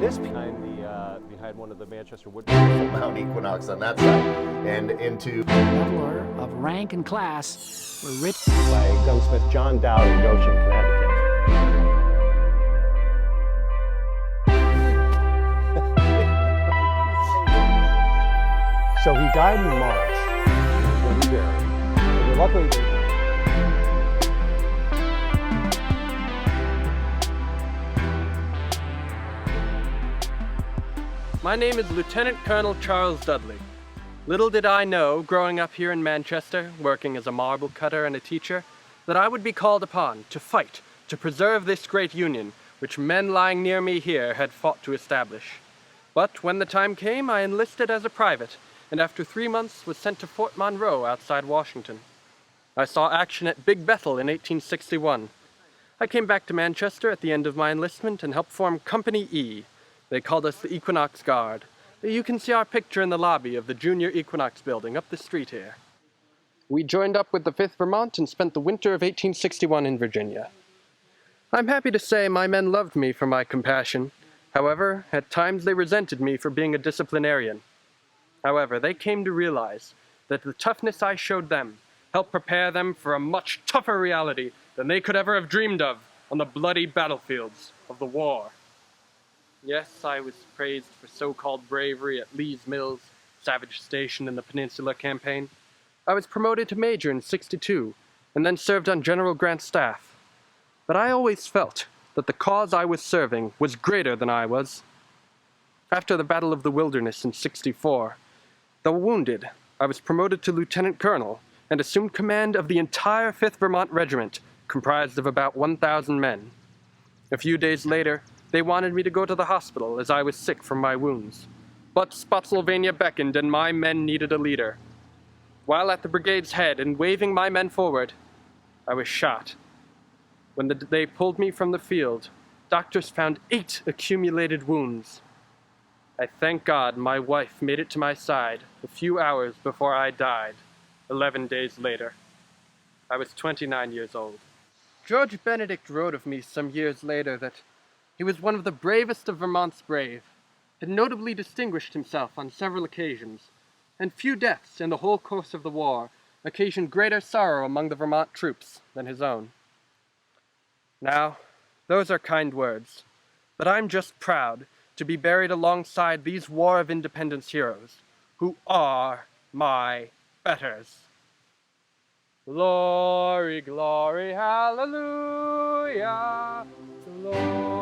This behind one of the Manchester Wood Mount Equinox on that side, and into leveler of rank and class were rich by gunsmith John Dowd in Goshen, Connecticut. So he died in March. When he buried. And luckily. My name is Lieutenant Colonel Charles Dudley. Little did I know, growing up here in Manchester, working as a marble cutter and a teacher, that I would be called upon to fight to preserve this great union, which men lying near me here had fought to establish. But when the time came, I enlisted as a private, and after 3 months was sent to Fort Monroe outside Washington. I saw action at Big Bethel in 1861. I came back to Manchester at the end of my enlistment and helped form Company E. They called us the Equinox Guard. You can see our picture in the lobby of the Junior Equinox building up the street here. We joined up with the 5th Vermont and spent the winter of 1861 in Virginia. I'm happy to say my men loved me for my compassion. However, at times they resented me for being a disciplinarian. However, they came to realize that the toughness I showed them helped prepare them for a much tougher reality than they could ever have dreamed of on the bloody battlefields of the war. Yes, I was praised for so-called bravery at Lee's Mills, Savage Station in the Peninsula Campaign. I was promoted to major in '62, and then served on General Grant's staff. But I always felt that the cause I was serving was greater than I was. After the Battle of the Wilderness in '64, though wounded, I was promoted to lieutenant colonel and assumed command of the entire 5th Vermont Regiment, comprised of about 1,000 men. A few days later, they wanted me to go to the hospital as I was sick from my wounds. But Spotsylvania beckoned and my men needed a leader. While at the brigade's head and waving my men forward, I was shot. When they pulled me from the field, doctors found 8 accumulated wounds. I thank God my wife made it to my side a few hours before I died, 11 days later. I was 29 years old. George Benedict wrote of me some years later that he was one of the bravest of Vermont's brave, had notably distinguished himself on several occasions, and few deaths in the whole course of the war occasioned greater sorrow among the Vermont troops than his own. Now, those are kind words, but I'm just proud to be buried alongside these War of Independence heroes, who are my betters. Glory, glory, hallelujah, glory.